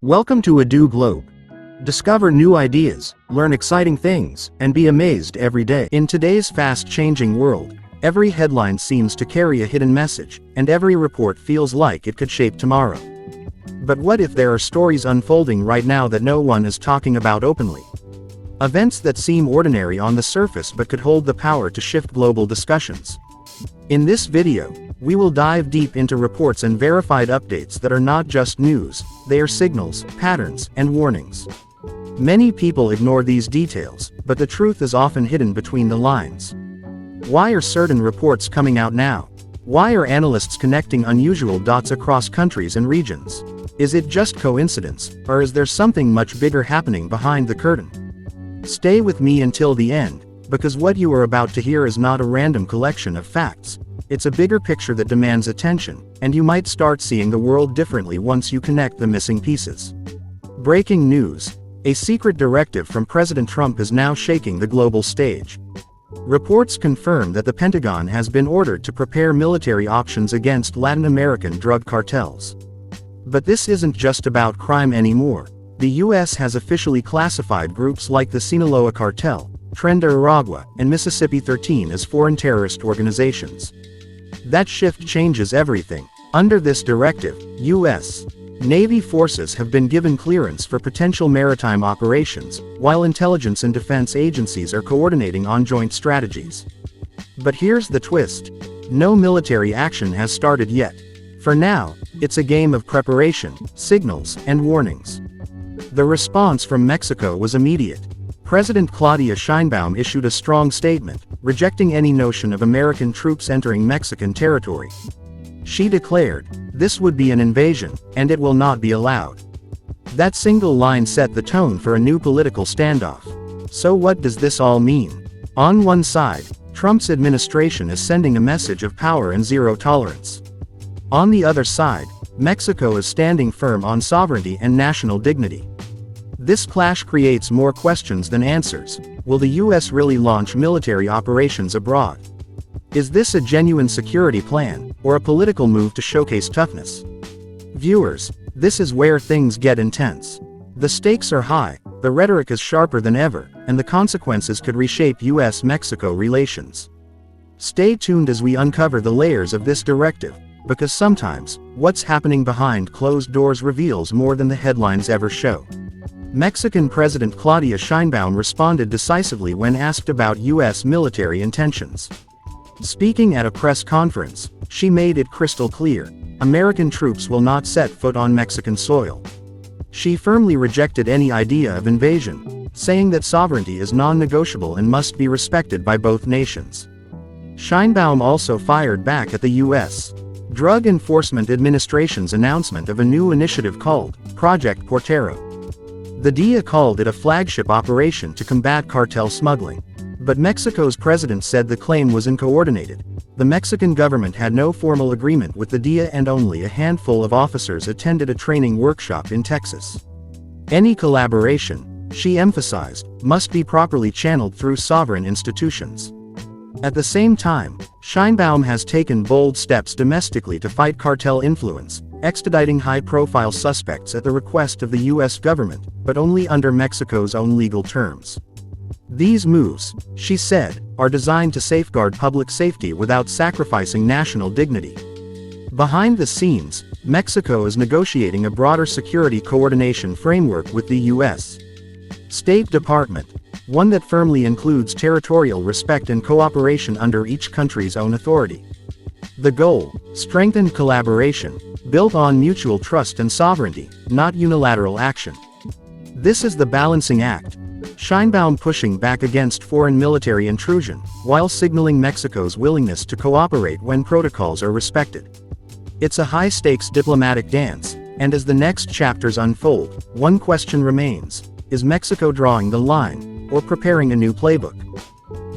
Welcome to Adu Globe. Discover new ideas, learn exciting things, and be amazed every day. In today's fast-changing world, every headline seems to carry a hidden message, and every report feels like it could shape tomorrow. But what if there are stories unfolding right now that no one is talking about openly? Events that seem ordinary on the surface but could hold the power to shift global discussions. In this video, we will dive deep into reports and verified updates that are not just news, they are signals, patterns, and warnings. Many people ignore these details, but the truth is often hidden between the lines. Why are certain reports coming out now? Why are analysts connecting unusual dots across countries and regions? Is it just coincidence, or is there something much bigger happening behind the curtain? Stay with me until the end, because what you are about to hear is not a random collection of facts. It's a bigger picture that demands attention, and you might start seeing the world differently once you connect the missing pieces. Breaking news: a secret directive from President Trump is now shaking the global stage. Reports confirm that the Pentagon has been ordered to prepare military options against Latin American drug cartels. But this isn't just about crime anymore. The U.S. has officially classified groups like the Sinaloa Cartel, Tren de Aragua, and Mississippi 13 as foreign terrorist organizations. That shift changes everything. Under this directive, U.S. Navy forces have been given clearance for potential maritime operations, while intelligence and defense agencies are coordinating on joint strategies. But here's the twist: no military action has started yet. For now, it's a game of preparation, signals, and warnings. The response from Mexico was immediate. President Claudia Sheinbaum issued a strong statement, rejecting any notion of American troops entering Mexican territory. She declared, "This would be an invasion, and it will not be allowed." That single line set the tone for a new political standoff. So what does this all mean? On one side, Trump's administration is sending a message of power and zero tolerance. On the other side, Mexico is standing firm on sovereignty and national dignity. This clash creates more questions than answers. Will the U.S. really launch military operations abroad? Is this a genuine security plan, or a political move to showcase toughness? Viewers, this is where things get intense. The stakes are high, the rhetoric is sharper than ever, and the consequences could reshape U.S.-Mexico relations. Stay tuned as we uncover the layers of this directive, because sometimes, what's happening behind closed doors reveals more than the headlines ever show. Mexican President Claudia Sheinbaum responded decisively when asked about U.S. military intentions. Speaking at a press conference, she made it crystal clear: American troops will not set foot on Mexican soil. She firmly rejected any idea of invasion, saying that sovereignty is non-negotiable and must be respected by both nations. Sheinbaum also fired back at the U.S. Drug Enforcement Administration's announcement of a new initiative called Project Portero. The DEA called it a flagship operation to combat cartel smuggling. But Mexico's president said the claim was uncoordinated. The Mexican government had no formal agreement with the DEA and only a handful of officers attended a training workshop in Texas. Any collaboration, she emphasized, must be properly channeled through sovereign institutions. At the same time, Sheinbaum has taken bold steps domestically to fight cartel influence, extraditing high-profile suspects at the request of the U.S. government, but only under Mexico's own legal terms. These moves, she said, are designed to safeguard public safety without sacrificing national dignity. Behind the scenes, Mexico is negotiating a broader security coordination framework with the U.S. State Department, one that firmly includes territorial respect and cooperation under each country's own authority. The goal: strengthened collaboration, built on mutual trust and sovereignty, not unilateral action. This is the balancing act: Sheinbaum pushing back against foreign military intrusion, while signaling Mexico's willingness to cooperate when protocols are respected. It's a high-stakes diplomatic dance, and as the next chapters unfold, one question remains: is Mexico drawing the line, or preparing a new playbook?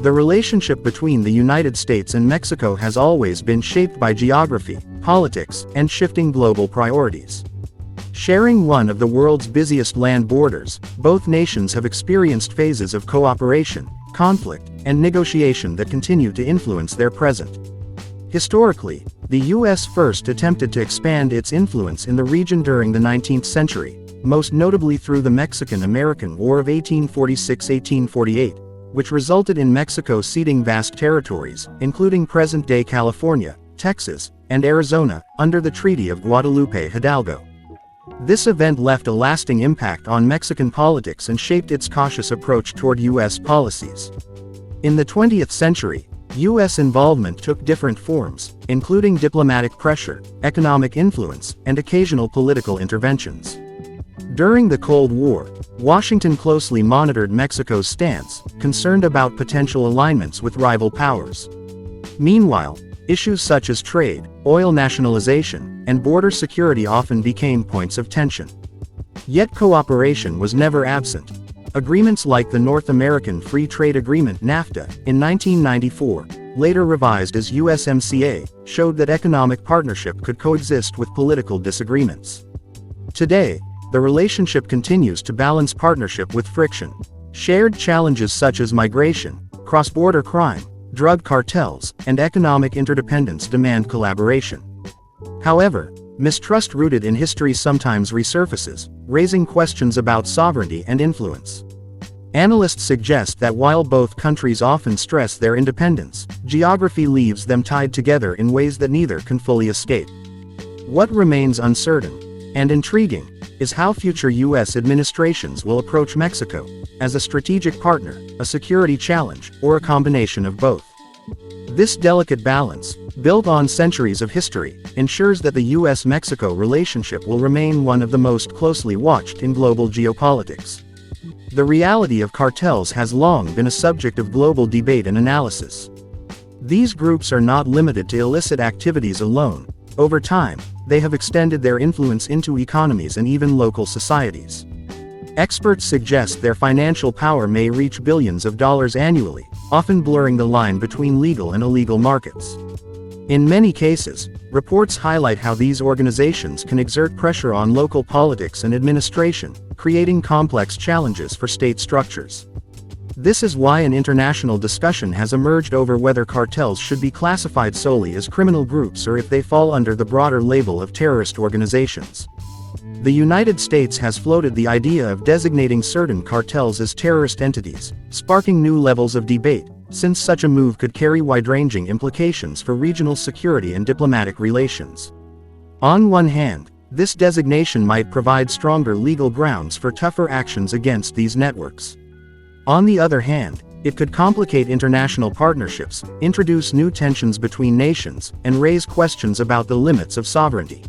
The relationship between the United States and Mexico has always been shaped by geography, politics, and shifting global priorities. Sharing one of the world's busiest land borders, both nations have experienced phases of cooperation, conflict, and negotiation that continue to influence their present. Historically, the U.S. first attempted to expand its influence in the region during the 19th century, most notably through the Mexican-American War of 1846–1848, which resulted in Mexico ceding vast territories, including present-day California, Texas, and Arizona, under the Treaty of Guadalupe Hidalgo. This event left a lasting impact on Mexican politics and shaped its cautious approach toward U.S. policies. In the 20th century, U.S. involvement took different forms, including diplomatic pressure, economic influence, and occasional political interventions. During the Cold War, Washington closely monitored Mexico's stance, concerned about potential alignments with rival powers. Meanwhile, issues such as trade, oil nationalization, and border security often became points of tension. Yet cooperation was never absent. Agreements like the North American Free Trade Agreement (NAFTA) in 1994, later revised as USMCA, showed that economic partnership could coexist with political disagreements. Today, the relationship continues to balance partnership with friction. Shared challenges such as migration, cross-border crime, drug cartels, and economic interdependence demand collaboration. However, mistrust rooted in history sometimes resurfaces, raising questions about sovereignty and influence. Analysts suggest that while both countries often stress their independence, geography leaves them tied together in ways that neither can fully escape. What remains uncertain and intriguing is how future U.S. administrations will approach Mexico, as a strategic partner, a security challenge, or a combination of both. This delicate balance, built on centuries of history, ensures that the U.S.-Mexico relationship will remain one of the most closely watched in global geopolitics. The reality of cartels has long been a subject of global debate and analysis. These groups are not limited to illicit activities alone. Over time, they have extended their influence into economies and even local societies. Experts suggest their financial power may reach billions of dollars annually, often blurring the line between legal and illegal markets. In many cases, reports highlight how these organizations can exert pressure on local politics and administration, creating complex challenges for state structures. This is why an international discussion has emerged over whether cartels should be classified solely as criminal groups or if they fall under the broader label of terrorist organizations. The United States has floated the idea of designating certain cartels as terrorist entities, sparking new levels of debate, since such a move could carry wide-ranging implications for regional security and diplomatic relations. On one hand, this designation might provide stronger legal grounds for tougher actions against these networks. On the other hand, it could complicate international partnerships, introduce new tensions between nations, and raise questions about the limits of sovereignty.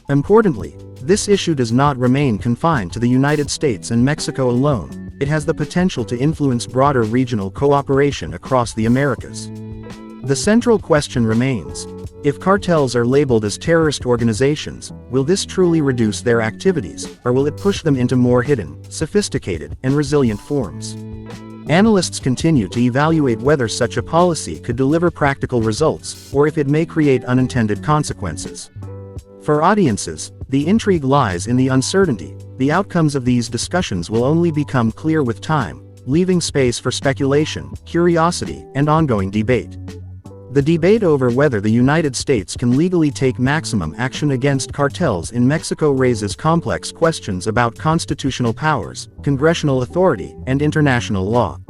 Importantly, this issue does not remain confined to the United States and Mexico alone. It has the potential to influence broader regional cooperation across the Americas. The central question remains: if cartels are labeled as terrorist organizations, will this truly reduce their activities, or will it push them into more hidden, sophisticated, and resilient forms? Analysts continue to evaluate whether such a policy could deliver practical results, or if it may create unintended consequences. For audiences, the intrigue lies in the uncertainty. The outcomes of these discussions will only become clear with time, leaving space for speculation, curiosity, and ongoing debate. The debate over whether the United States can legally take maximum action against cartels in Mexico raises complex questions about constitutional powers, congressional authority, and international law.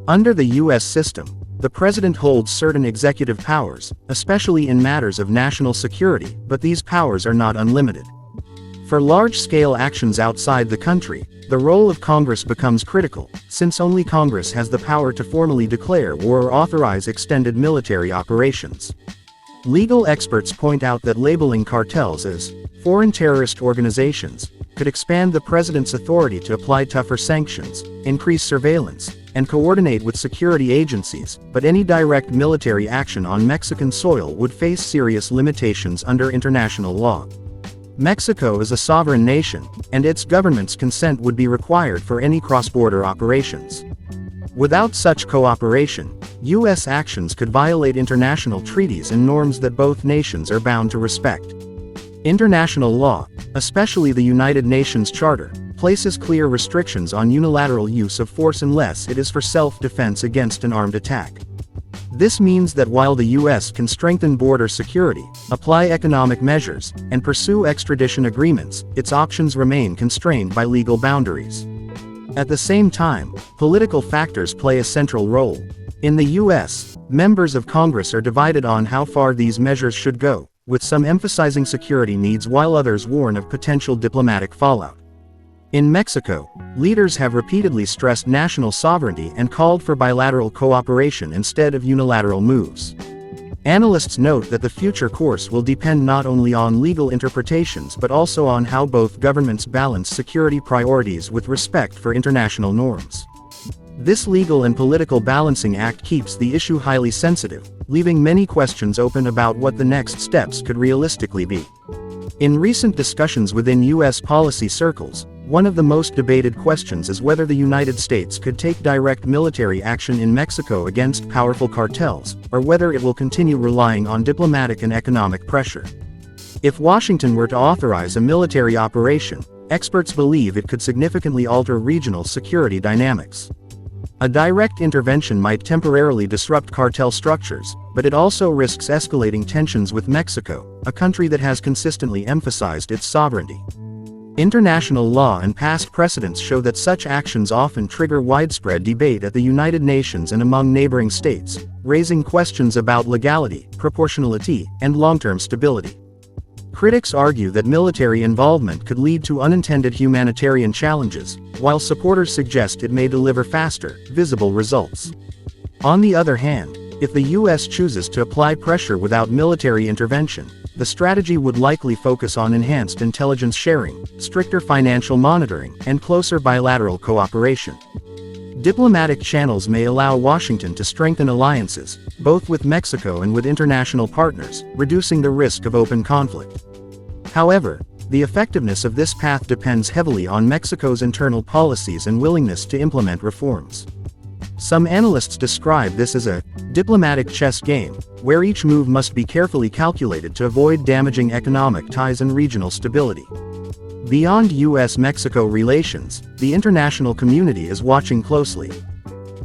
Under the U.S. system, the president holds certain executive powers, especially in matters of national security, but these powers are not unlimited. For large-scale actions outside the country, the role of Congress becomes critical, since only Congress has the power to formally declare war or authorize extended military operations. Legal experts point out that labeling cartels as foreign terrorist organizations could expand the president's authority to apply tougher sanctions, increase surveillance, and coordinate with security agencies, but any direct military action on Mexican soil would face serious limitations under international law. Mexico is a sovereign nation, and its government's consent would be required for any cross-border operations. Without such cooperation, U.S. actions could violate international treaties and norms that both nations are bound to respect. International law, especially the United Nations Charter, places clear restrictions on unilateral use of force unless it is for self-defense against an armed attack. This means that while the US can strengthen border security, apply economic measures, and pursue extradition agreements, its options remain constrained by legal boundaries. At the same time, political factors play a central role. In the US, members of Congress are divided on how far these measures should go, with some emphasizing security needs while others warn of potential diplomatic fallout. In Mexico, leaders have repeatedly stressed national sovereignty and called for bilateral cooperation instead of unilateral moves. Analysts note that the future course will depend not only on legal interpretations but also on how both governments balance security priorities with respect for international norms. This legal and political balancing act keeps the issue highly sensitive, leaving many questions open about what the next steps could realistically be. In recent discussions within U.S. policy circles, one of the most debated questions is whether the United States could take direct military action in Mexico against powerful cartels, or whether it will continue relying on diplomatic and economic pressure. If Washington were to authorize a military operation, experts believe it could significantly alter regional security dynamics. A direct intervention might temporarily disrupt cartel structures, but it also risks escalating tensions with Mexico, a country that has consistently emphasized its sovereignty. International law and past precedents show that such actions often trigger widespread debate at the United Nations and among neighboring states, raising questions about legality, proportionality, and long-term stability. Critics argue that military involvement could lead to unintended humanitarian challenges, while supporters suggest it may deliver faster, visible results. On the other hand, if the U.S. chooses to apply pressure without military intervention, the strategy would likely focus on enhanced intelligence sharing, stricter financial monitoring, and closer bilateral cooperation. Diplomatic channels may allow Washington to strengthen alliances, both with Mexico and with international partners, reducing the risk of open conflict. However, the effectiveness of this path depends heavily on Mexico's internal policies and willingness to implement reforms. Some analysts describe this as a diplomatic chess game, where each move must be carefully calculated to avoid damaging economic ties and regional stability. Beyond U.S.-Mexico relations, the international community is watching closely.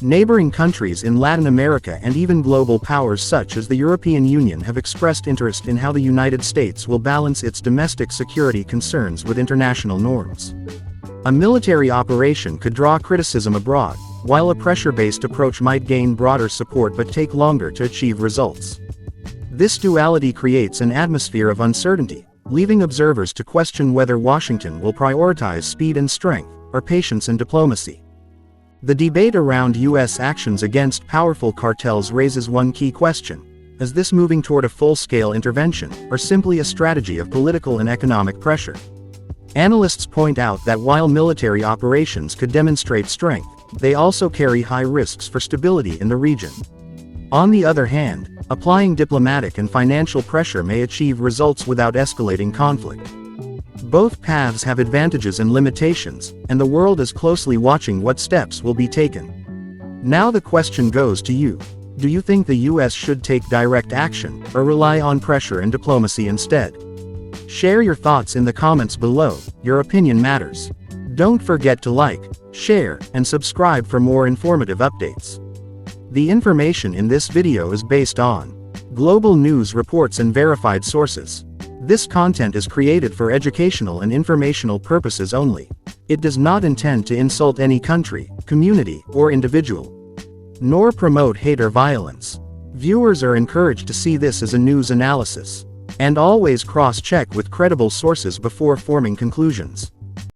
Neighboring countries in Latin America and even global powers such as the European Union have expressed interest in how the United States will balance its domestic security concerns with international norms. A military operation could draw criticism abroad, while a pressure-based approach might gain broader support but take longer to achieve results. This duality creates an atmosphere of uncertainty, leaving observers to question whether Washington will prioritize speed and strength, or patience and diplomacy. The debate around U.S. actions against powerful cartels raises one key question: is this moving toward a full-scale intervention, or simply a strategy of political and economic pressure? Analysts point out that while military operations could demonstrate strength, they also carry high risks for stability in the region. On the other hand, applying diplomatic and financial pressure may achieve results without escalating conflict. Both paths have advantages and limitations, and the world is closely watching what steps will be taken. Now the question goes to you. Do you think the U.S. should take direct action, or rely on pressure and diplomacy instead? Share your thoughts in the comments below. Your opinion matters. Don't forget to like, share, and subscribe for more informative updates. The information in this video is based on global news reports and verified sources. This content is created for educational and informational purposes only. It does not intend to insult any country, community, or individual, nor promote hate or violence. Viewers are encouraged to see this as a news analysis, and always cross-check with credible sources before forming conclusions.